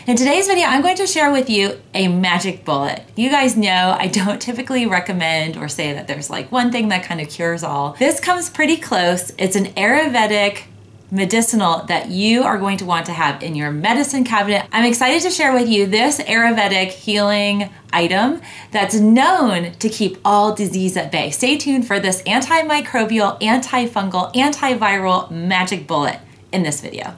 In today's video, I'm going to share with you a magic bullet. You guys know I don't typically recommend or say that there's like one thing that kind of cures all. This comes pretty close. It's an Ayurvedic medicinal that you are going to want to have in your medicine cabinet. I'm excited to share with you this Ayurvedic healing item that's known to keep all disease at bay. Stay tuned for this anti-microbial, anti-fungal, antiviral magic bullet in this video.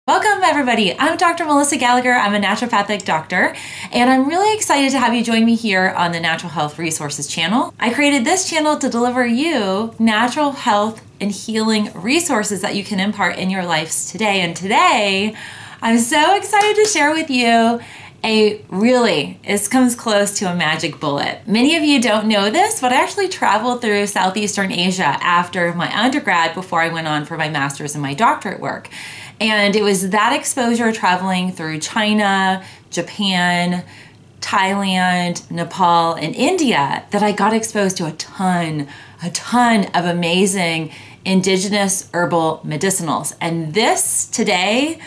Welcome everybody, I'm Dr. Melissa Gallagher. I'm a naturopathic doctor, and I'm really excited to have you join me here on the Natural Health Resources channel. I created this channel to deliver you natural health and healing resources that you can impart in your lives today. And today, I'm so excited to share with you this comes close to a magic bullet. Many of you don't know this, but I actually traveled through Southeastern Asia after my undergrad before I went on for my master's and my doctorate work. And it was that exposure traveling through China, Japan, Thailand, Nepal, and India that I got exposed to a ton of amazing indigenous herbal medicinals. And this today,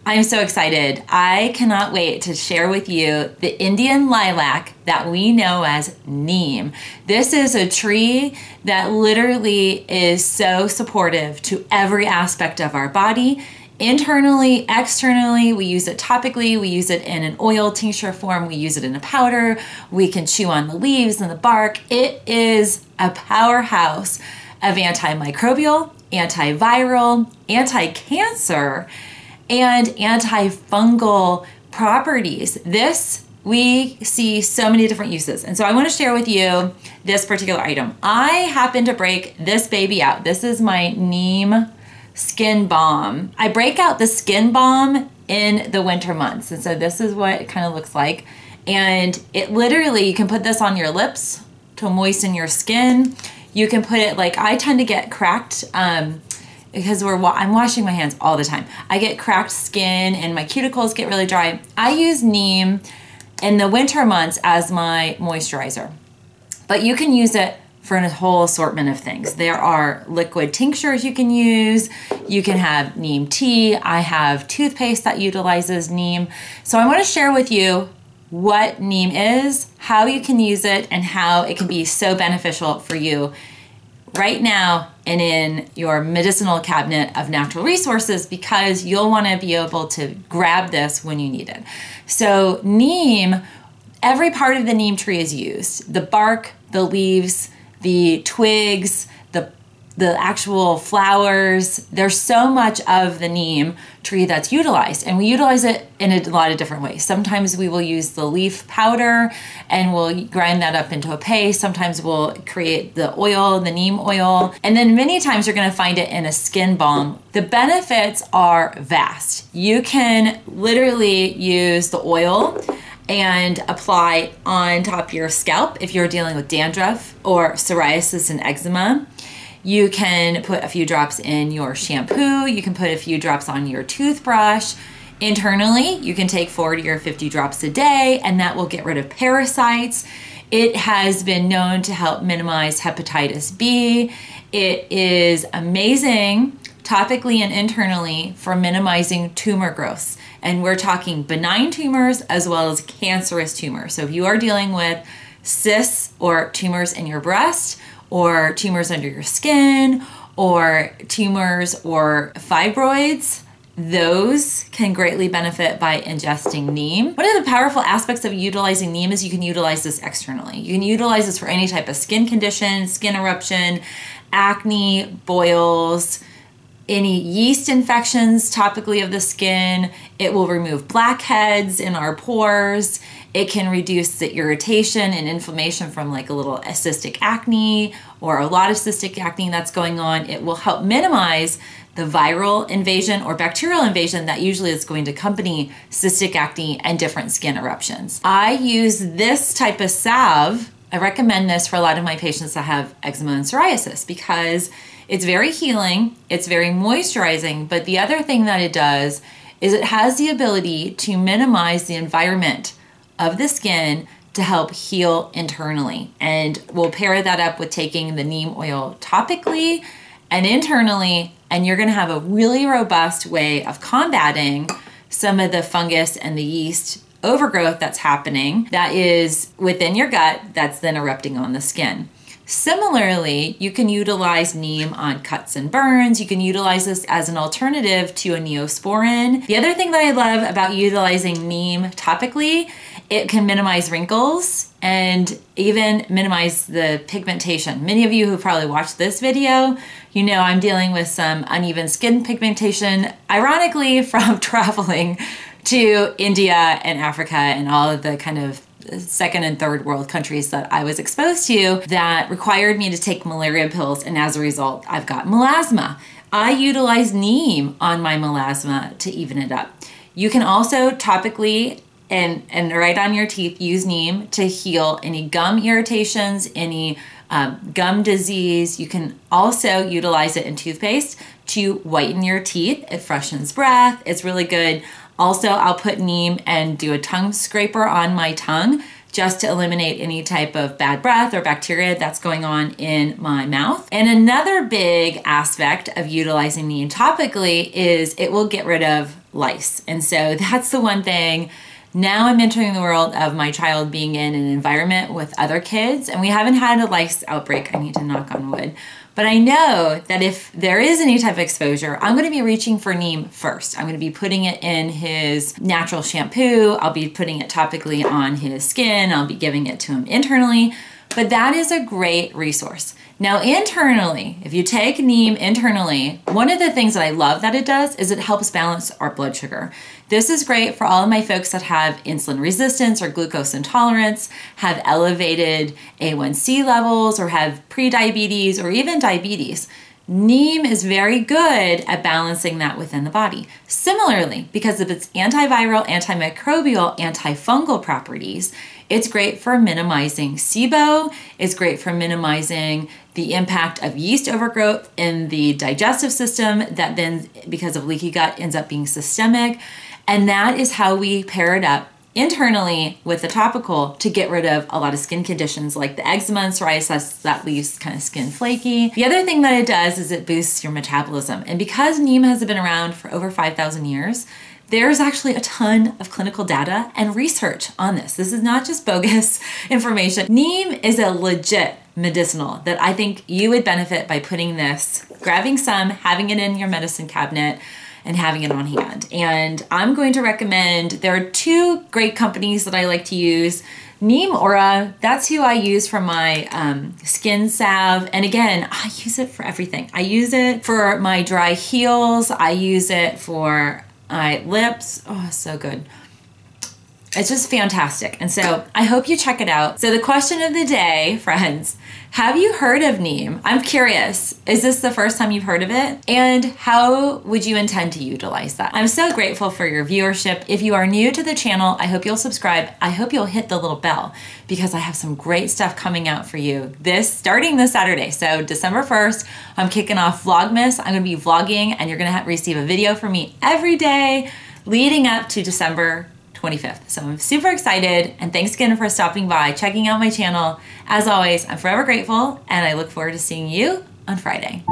I'm so excited. I cannot wait to share with you the Indian lilac that we know as neem. This is a tree that literally is so supportive to every aspect of our body. Internally, externally, we use it topically, we use it in an oil tincture form, we use it in a powder, we can chew on the leaves and the bark. It is a powerhouse of antimicrobial, antiviral, anti-cancer, and antifungal properties. We see so many different uses. And so I want to share with you this particular item. I happen to break this baby out. This is my Neem skin balm. I break out the skin balm in the winter months. And so this is what it kind of looks like. And it literally, you can put this on your lips to moisten your skin. You can put it, like I tend to get cracked because I'm washing my hands all the time. I get cracked skin and my cuticles get really dry. I use neem in the winter months as my moisturizer, but you can use it for a whole assortment of things. There are liquid tinctures you can use. You can have neem tea. I have toothpaste that utilizes neem. So I want to share with you what neem is, how you can use it, and how it can be so beneficial for you right now and in your medicinal cabinet of natural resources, because you'll want to be able to grab this when you need it. So neem, every part of the neem tree is used. The bark, the leaves, the twigs, the actual flowers. There's so much of the neem tree that's utilized, and we utilize it in a lot of different ways. Sometimes we will use the leaf powder and we'll grind that up into a paste. Sometimes we'll create the oil, the neem oil, and then many times you're going to find it in a skin balm. The benefits are vast. You can literally use the oil and apply on top of your scalp if you're dealing with dandruff or psoriasis and eczema. You can put a few drops in your shampoo. You can put a few drops on your toothbrush. Internally, you can take 40 or 50 drops a day, and that will get rid of parasites. It has been known to help minimize hepatitis B. It is amazing topically and internally for minimizing tumor growths. And we're talking benign tumors as well as cancerous tumors. So if you are dealing with cysts or tumors in your breast, or tumors under your skin, or tumors or fibroids, those can greatly benefit by ingesting neem. One of the powerful aspects of utilizing neem is you can utilize this externally. You can utilize this for any type of skin condition, skin eruption, acne, boils, any yeast infections topically of the skin. It will remove blackheads in our pores. It can reduce the irritation and inflammation from like a little cystic acne or a lot of cystic acne that's going on. It will help minimize the viral invasion or bacterial invasion that usually is going to accompany cystic acne and different skin eruptions. I use this type of salve. I recommend this for a lot of my patients that have eczema and psoriasis because it's very healing, it's very moisturizing, but the other thing that it does is it has the ability to minimize the environment of the skin to help heal internally. And we'll pair that up with taking the neem oil topically and internally, and you're gonna have a really robust way of combating some of the fungus and the yeast overgrowth that's happening that is within your gut that's then erupting on the skin. Similarly, you can utilize neem on cuts and burns. You can utilize this as an alternative to a neosporin. The other thing that I love about utilizing neem topically, it can minimize wrinkles and even minimize the pigmentation. Many of you who probably watched this video, you know I'm dealing with some uneven skin pigmentation, ironically from traveling to India and Africa and all of the kind of second and third world countries that I was exposed to that required me to take malaria pills, and as a result I've got melasma. I utilize neem on my melasma to even it up. You can also topically and right on your teeth use neem to heal any gum irritations, any gum disease. You can also utilize it in toothpaste to whiten your teeth. It freshens breath. It's really good. Also, I'll put neem and do a tongue scraper on my tongue just to eliminate any type of bad breath or bacteria that's going on in my mouth. And another big aspect of utilizing neem topically is it will get rid of lice. And so that's the one thing. Now I'm entering the world of my child being in an environment with other kids, and we haven't had a lice outbreak. I need to knock on wood. But I know that if there is any type of exposure, I'm going to be reaching for neem first. I'm going to be putting it in his natural shampoo. I'll be putting it topically on his skin. I'll be giving it to him internally. But that is a great resource. Now internally, if you take neem internally, one of the things that I love that it does is it helps balance our blood sugar. This is great for all of my folks that have insulin resistance or glucose intolerance, have elevated A1C levels, or have prediabetes or even diabetes. Neem is very good at balancing that within the body. Similarly, because of its antiviral, antimicrobial, antifungal properties, it's great for minimizing SIBO. It's great for minimizing the impact of yeast overgrowth in the digestive system that then, because of leaky gut, ends up being systemic. And that is how we pair it up internally with the topical to get rid of a lot of skin conditions like the eczema and psoriasis that leaves kind of skin flaky. The other thing that it does is it boosts your metabolism. And because neem has been around for over 5,000 years, there's actually a ton of clinical data and research on this. This is not just bogus information. Neem is a legit medicinal that I think you would benefit by putting this, grabbing some, having it in your medicine cabinet, and having it on hand. And I'm going to recommend, there are two great companies that I like to use. NEEMAURA, that's who I use for my skin salve. And again, I use it for everything. I use it for my dry heels. I use it for my lips. Oh, so good. It's just fantastic. And so I hope you check it out. So the question of the day, friends, have you heard of neem? I'm curious, is this the first time you've heard of it? And how would you intend to utilize that? I'm so grateful for your viewership. If you are new to the channel, I hope you'll subscribe. I hope you'll hit the little bell because I have some great stuff coming out for you starting this Saturday. So December 1st, I'm kicking off Vlogmas. I'm gonna be vlogging and you're gonna receive a video from me every day leading up to December 25th. So I'm super excited, and thanks again for stopping by, checking out my channel. As always, I'm forever grateful, and I look forward to seeing you on Friday.